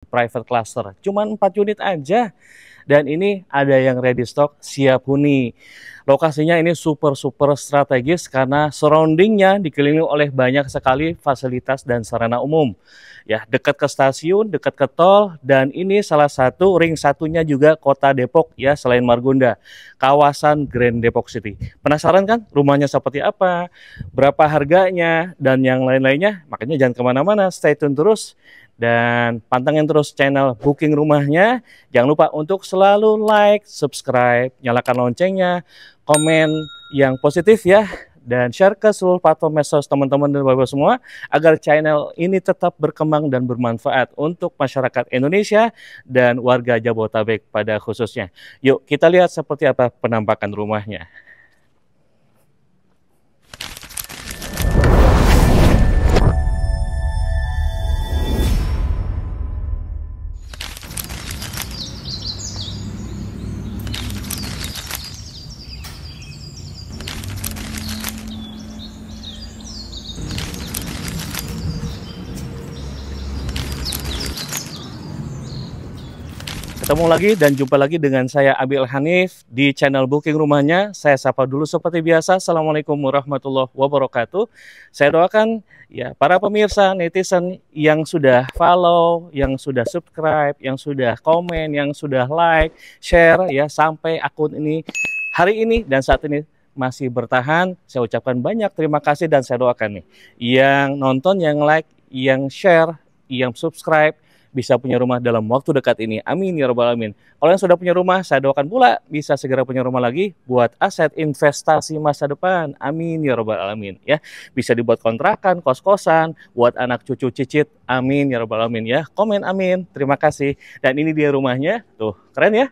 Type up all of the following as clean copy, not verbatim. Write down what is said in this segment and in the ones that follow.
private cluster. Cuman 4 unit aja. Dan ini ada yang ready stock, siap huni. Lokasinya ini super strategis karena surroundingnya dikelilingi oleh banyak sekali fasilitas dan sarana umum. Ya, dekat ke stasiun, dekat ke tol, dan ini salah satu ring satunya juga kota Depok ya, selain Margonda, kawasan Grand Depok City. Penasaran kan rumahnya seperti apa, berapa harganya, dan yang lain-lainnya? Makanya jangan kemana-mana, stay tune terus. Dan pantengin terus channel Booking Rumahnya. Jangan lupa untuk selalu like, subscribe, nyalakan loncengnya, komen yang positif ya, dan share ke seluruh platform medsos teman-teman dan bapak semua agar channel ini tetap berkembang dan bermanfaat untuk masyarakat Indonesia dan warga Jabodetabek pada khususnya. Yuk kita lihat seperti apa penampakan rumahnya. Ketemu lagi dan jumpa lagi dengan saya Abil Hanif di channel Booking Rumahnya. Saya sapa dulu seperti biasa. Assalamualaikum warahmatullahi wabarakatuh. Saya doakan ya para pemirsa netizen yang sudah follow, yang sudah subscribe, yang sudah komen, yang sudah like, share ya sampai akun ini hari ini dan saat ini masih bertahan. Saya ucapkan banyak terima kasih dan saya doakan nih yang nonton, yang like, yang share, yang subscribe bisa punya rumah dalam waktu dekat ini. Amin ya rabbal alamin. Kalau yang sudah punya rumah, saya doakan pula bisa segera punya rumah lagi buat aset investasi masa depan. Amin ya rabbal alamin ya. Bisa dibuat kontrakan, kos-kosan, buat anak cucu cicit. Amin ya rabbal alamin ya. Komen amin. Terima kasih. Dan ini dia rumahnya. Tuh, keren ya.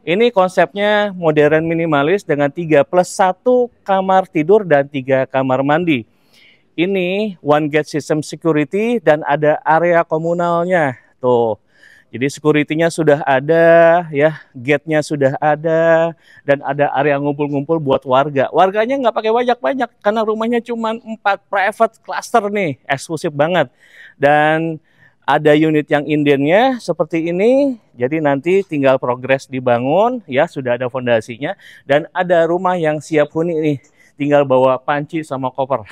Ini konsepnya modern minimalis dengan 3+1 kamar tidur dan 3 kamar mandi. Ini one gate system security dan ada area komunalnya. Tuh. Jadi security-nya sudah ada ya, gate-nya sudah ada dan ada area ngumpul-ngumpul buat warga. Warganya nggak pakai banyak-banyak karena rumahnya cuma 4 private cluster nih, eksklusif banget. Dan ada unit yang indennya seperti ini. Jadi nanti tinggal progres dibangun ya, sudah ada fondasinya dan ada rumah yang siap huni nih. Tinggal bawa panci sama koper.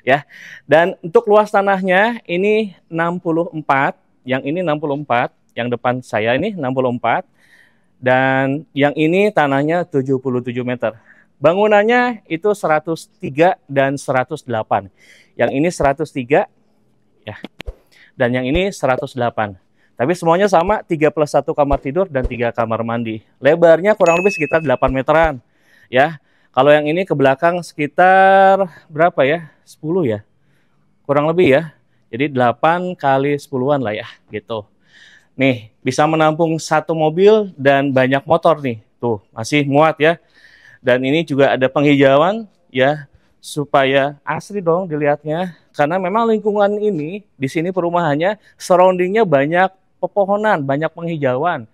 Ya. Dan untuk luas tanahnya ini 64, yang ini 64, yang depan saya ini 64 dan yang ini tanahnya 77 meter. Bangunannya itu 103 dan 108. Yang ini 103 ya. Dan yang ini 108. Tapi semuanya sama, 3+1 kamar tidur dan 3 kamar mandi. Lebarnya kurang lebih sekitar 8 meteran. Ya. Kalau yang ini ke belakang sekitar berapa ya? 10 ya? Kurang lebih ya. Jadi 8 kali 10-an lah ya, gitu. Nih, bisa menampung 1 mobil dan banyak motor nih. Tuh, masih muat ya. Dan ini juga ada penghijauan ya, supaya asri dong dilihatnya. Karena memang lingkungan ini, di sini perumahannya, surroundingnya banyak pepohonan, banyak penghijauan.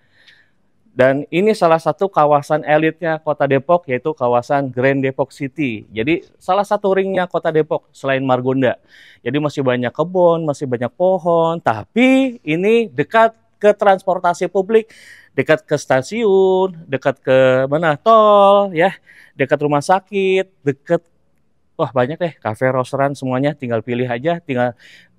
Dan ini salah satu kawasan elitnya Kota Depok, yaitu kawasan Grand Depok City. Jadi salah satu ringnya Kota Depok selain Margonda. Jadi masih banyak kebun, masih banyak pohon, tapi ini dekat ke transportasi publik, dekat ke stasiun, dekat ke mana tol, ya, dekat rumah sakit, dekat, wah banyak deh, kafe, restoran, semuanya tinggal pilih aja, tinggal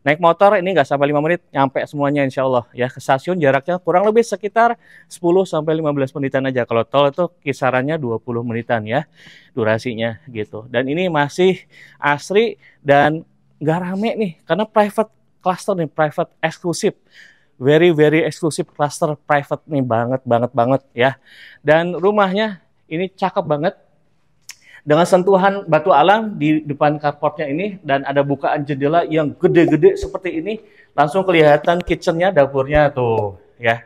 naik motor ini nggak sampai 5 menit, nyampe semuanya insya Allah. Ya, ke stasiun jaraknya kurang lebih sekitar 10-15 menitan aja. Kalau tol itu kisarannya 20 menitan ya, durasinya gitu. Dan ini masih asri dan nggak rame nih, karena private cluster nih, private eksklusif. Very eksklusif cluster private nih, banget ya. Dan rumahnya ini cakep banget. Dengan sentuhan batu alam di depan carportnya ini dan ada bukaan jendela yang gede-gede seperti ini, langsung kelihatan kitchennya, dapurnya tuh ya.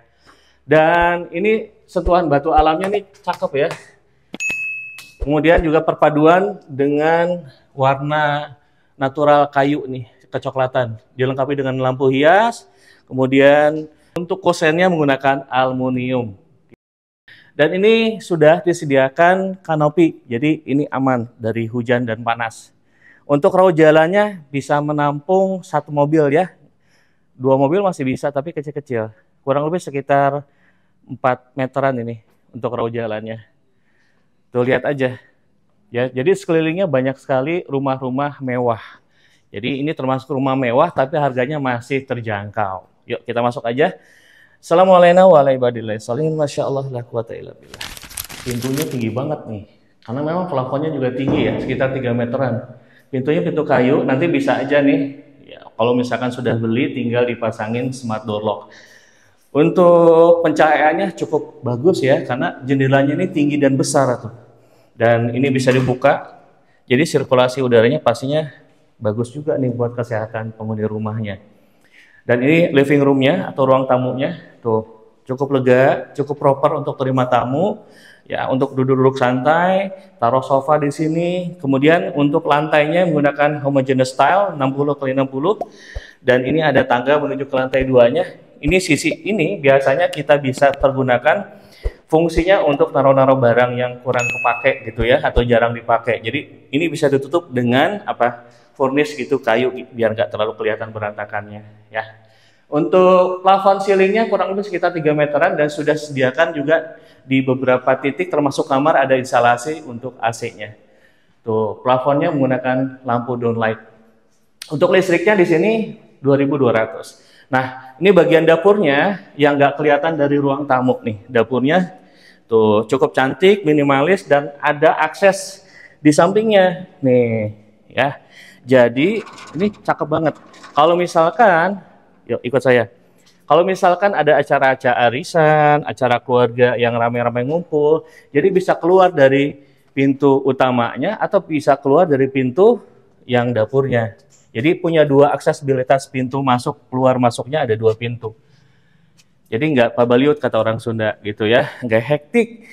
Dan ini sentuhan batu alamnya nih cakep ya. Kemudian juga perpaduan dengan warna natural kayu nih, kecoklatan. Dilengkapi dengan lampu hias. Kemudian untuk kosennya menggunakan aluminium. Dan ini sudah disediakan kanopi, jadi ini aman dari hujan dan panas. Untuk raut jalannya bisa menampung 1 mobil ya. dua mobil masih bisa, tapi kecil-kecil. Kurang lebih sekitar 4 meteran ini untuk row jalannya. Tuh lihat aja. Ya, jadi sekelilingnya banyak sekali rumah-rumah mewah. Jadi ini termasuk rumah mewah tapi harganya masih terjangkau. Yuk kita masuk aja. Assalamualaikum warahmatullahi wabarakatuh. Masya Allah, la quwata illa billah. Pintunya tinggi banget nih. Karena memang plafonnya juga tinggi ya, sekitar 3 meteran. Pintunya pintu kayu, nanti bisa aja nih. Ya, kalau misalkan sudah beli, tinggal dipasangin smart door lock. Untuk pencahayaannya cukup bagus ya, karena jendelanya ini tinggi dan besar tuh. Dan ini bisa dibuka, jadi sirkulasi udaranya pastinya bagus juga nih buat kesehatan penghuni rumahnya. Dan ini living roomnya atau ruang tamunya, tuh cukup lega, cukup proper untuk terima tamu. Ya, untuk duduk-duduk santai, taruh sofa di sini. Kemudian untuk lantainya menggunakan homogeneous style 60x60. Dan ini ada tangga menuju ke lantai 2-nya. Ini sisi ini biasanya kita bisa pergunakan fungsinya untuk naruh-naruh barang yang kurang kepake gitu ya, atau jarang dipakai. Jadi ini bisa ditutup dengan apa? Furnish gitu, kayu, biar nggak terlalu kelihatan berantakannya ya. Untuk plafon ceilingnya kurang lebih sekitar 3 meteran dan sudah disediakan juga di beberapa titik termasuk kamar ada instalasi untuk AC-nya. Tuh, plafonnya menggunakan lampu downlight. Untuk listriknya di sini 2200. Nah, ini bagian dapurnya yang nggak kelihatan dari ruang tamu nih. Dapurnya tuh cukup cantik, minimalis dan ada akses di sampingnya nih ya. Jadi ini cakep banget. Kalau misalkan, yuk ikut saya. Kalau misalkan ada acara-acara arisan, acara keluarga yang ramai-ramai ngumpul, jadi bisa keluar dari pintu utamanya atau bisa keluar dari pintu yang dapurnya. Jadi punya dua aksesibilitas, pintu masuk, keluar masuknya ada 2 pintu. Jadi nggak pabaliut kata orang Sunda gitu ya, nggak hektik.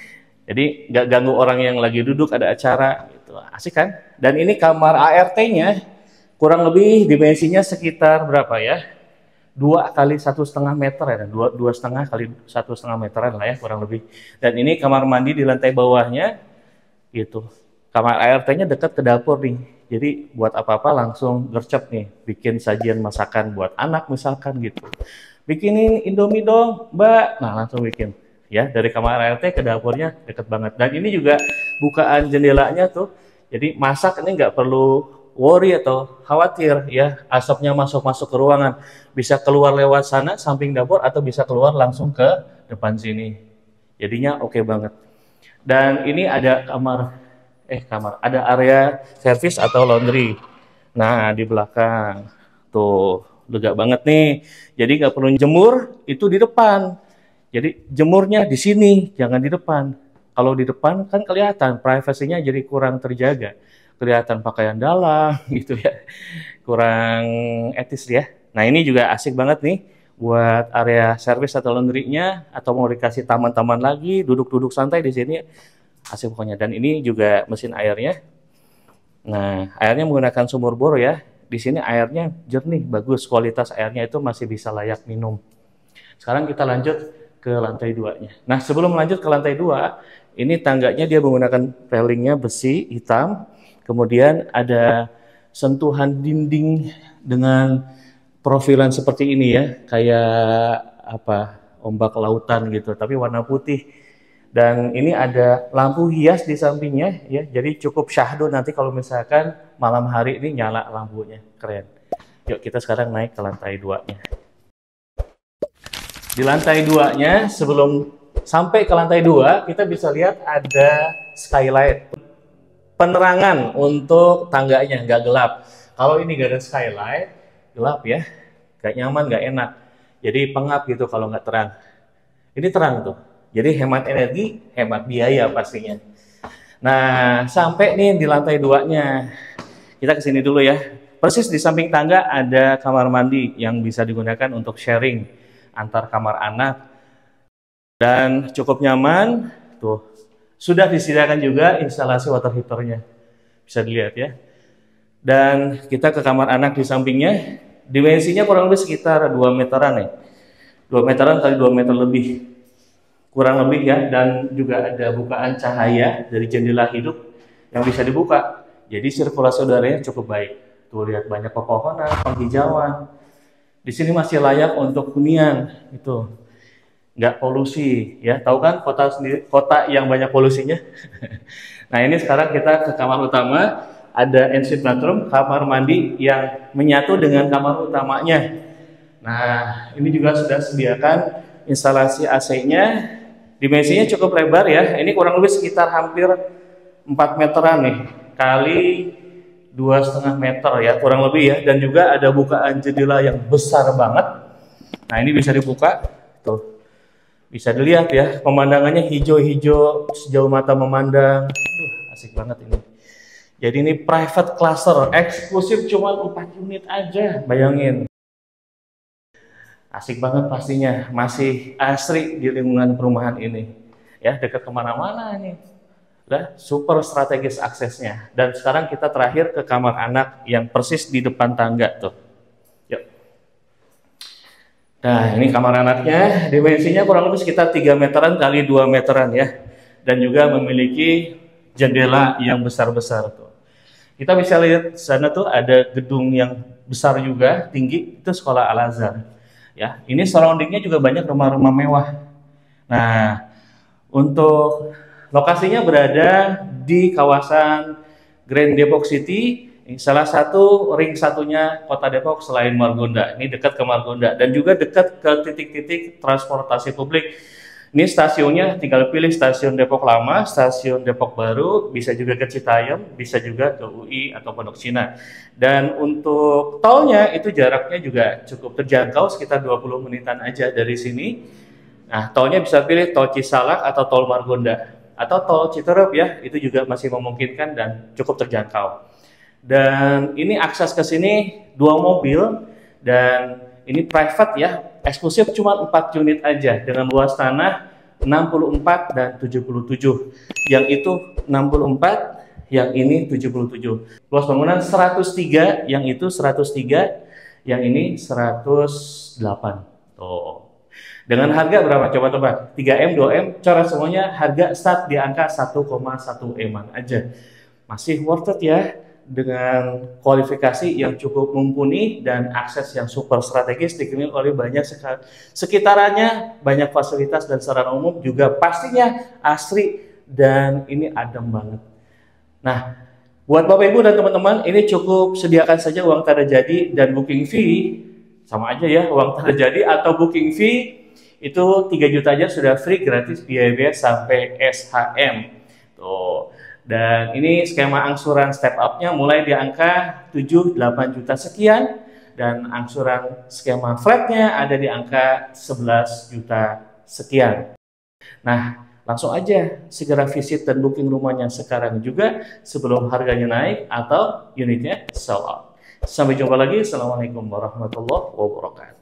Jadi nggak ganggu orang yang lagi duduk ada acara gitu. Asik kan? Dan ini kamar ART-nya kurang lebih dimensinya sekitar berapa ya? 2 kali 1,5 meter ya, 2,5 kali 1,5 meteran lah ya kurang lebih. Dan ini kamar mandi di lantai bawahnya gitu. Kamar ART-nya dekat ke dapur nih. Jadi buat apa-apa langsung gercep nih, bikin sajian masakan buat anak misalkan gitu. Bikinin Indomie dong, Mbak. Nah, langsung bikin. Ya, dari kamar ART ke dapurnya deket banget. Dan ini juga bukaan jendelanya tuh. Jadi masak ini nggak perlu worry atau khawatir ya, asapnya masuk ke ruangan. Bisa keluar lewat sana samping dapur atau bisa keluar langsung ke depan sini. Jadinya oke banget. Dan ini ada ada area servis atau laundry. Nah, di belakang. Tuh, lega banget nih. Jadi nggak perlu jemur, itu di depan. Jadi jemurnya di sini, jangan di depan. Kalau di depan kan kelihatan, privasinya jadi kurang terjaga. Kelihatan pakaian dalam gitu ya. Kurang etis ya. Nah, ini juga asik banget nih buat area servis atau laundry-nya, atau mau dikasih taman-taman lagi, duduk-duduk santai di sini. Asik pokoknya. Dan ini juga mesin airnya. Nah, airnya menggunakan sumur bor ya. Di sini airnya jernih, bagus. Kualitas airnya itu masih bisa layak minum. Sekarang kita lanjut ke lantai 2-nya. Nah, sebelum lanjut ke lantai 2, ini tangganya dia menggunakan railingnya besi hitam. Kemudian ada sentuhan dinding dengan profilan seperti ini ya, kayak apa, ombak lautan gitu, tapi warna putih. Dan ini ada lampu hias di sampingnya ya, jadi cukup syahdu nanti kalau misalkan malam hari ini nyala lampunya, keren. Yuk kita sekarang naik ke lantai 2-nya. Di lantai 2-nya, sebelum sampai ke lantai 2, kita bisa lihat ada skylight. Penerangan untuk tangganya, nggak gelap. Kalau ini nggak ada skylight, gelap ya, nggak nyaman, nggak enak. Jadi pengap gitu kalau nggak terang. Ini terang tuh. Jadi hemat energi, hemat biaya pastinya. Nah, sampai nih di lantai 2-nya. Kita kesini dulu ya. Persis di samping tangga ada kamar mandi yang bisa digunakan untuk sharing antar kamar anak. Dan cukup nyaman. Tuh, sudah disediakan juga instalasi water heater-nya. Bisa dilihat ya. Dan kita ke kamar anak di sampingnya. Dimensinya kurang lebih sekitar 2 meteran ya. 2 meteran kali 2 meter lebih. Kurang lebih ya, dan juga ada bukaan cahaya dari jendela hidup yang bisa dibuka. Jadi sirkulasi udaranya cukup baik. Tuh lihat banyak pepohonan, penghijauan. Di sini masih layak untuk hunian, itu nggak polusi ya. Tahu kan kota sendiri, kota yang banyak polusinya. Nah ini sekarang kita ke kamar utama, ada ensuite bathroom, kamar mandi yang menyatu dengan kamar utamanya. Nah ini juga sudah sediakan instalasi AC-nya, dimensinya cukup lebar ya. Ini kurang lebih sekitar hampir 4 meteran nih, kali 2,5 meter ya, kurang lebih ya. Dan juga ada bukaan jendela yang besar banget. Nah ini bisa dibuka, tuh bisa dilihat ya, pemandangannya hijau-hijau sejauh mata memandang. Asik banget ini. Jadi ini private cluster, eksklusif cuma 4 unit aja, bayangin. Asik banget pastinya, masih asri di lingkungan perumahan ini. Ya, dekat kemana-mana nih. Udah super strategis aksesnya. Dan sekarang kita terakhir ke kamar anak yang persis di depan tangga tuh. Yuk. Nah ini kamar anaknya, dimensinya kurang lebih sekitar 3 meteran kali 2 meteran ya. Dan juga memiliki jendela yang besar-besar tuh. Kita bisa lihat sana tuh ada gedung yang besar juga, tinggi, itu sekolah Al-Azhar. Ya, ini surroundingnya juga banyak rumah-rumah mewah. Nah, untuk lokasinya berada di kawasan Grand Depok City, salah satu ring satunya kota Depok selain Margonda. Ini dekat ke Margonda dan juga dekat ke titik-titik transportasi publik. Ini stasiunnya tinggal pilih stasiun Depok Lama, stasiun Depok Baru, bisa juga ke Citayam, bisa juga ke UI atau Pondok Cina. Dan untuk tolnya itu jaraknya juga cukup terjangkau, sekitar 20 menitan aja dari sini. Nah, tolnya bisa pilih tol Cisalak atau tol Margonda atau tol Citerep ya, itu juga masih memungkinkan dan cukup terjangkau. Dan ini akses ke sini 2 mobil dan ini private ya, eksklusif cuma 4 unit aja dengan luas tanah 64 dan 77. Yang itu 64, yang ini 77. Luas bangunan 103, yang itu 103, yang ini 108. Tuh. Dengan harga berapa? Coba tebak. 3M, 2M, coret semuanya, harga start di angka 1,1 M aja. Masih worth it ya, dengan kualifikasi yang cukup mumpuni dan akses yang super strategis, dikelilingi oleh banyak sekitarannya, banyak fasilitas dan sarana umum juga pastinya asri dan ini adem banget. Nah, buat Bapak Ibu dan teman-teman, ini cukup sediakan saja uang tanda jadi dan booking fee, sama aja ya, uang tanda jadi atau booking fee itu 3 juta aja sudah free, gratis biaya sampai SHM. Tuh. Dan ini skema angsuran step up-nya mulai di angka 7-8 juta sekian, dan angsuran skema flat-nya ada di angka 11 juta sekian. Nah, langsung aja segera visit dan booking rumahnya sekarang juga sebelum harganya naik atau unitnya sell out. Sampai jumpa lagi. Assalamualaikum warahmatullahi wabarakatuh.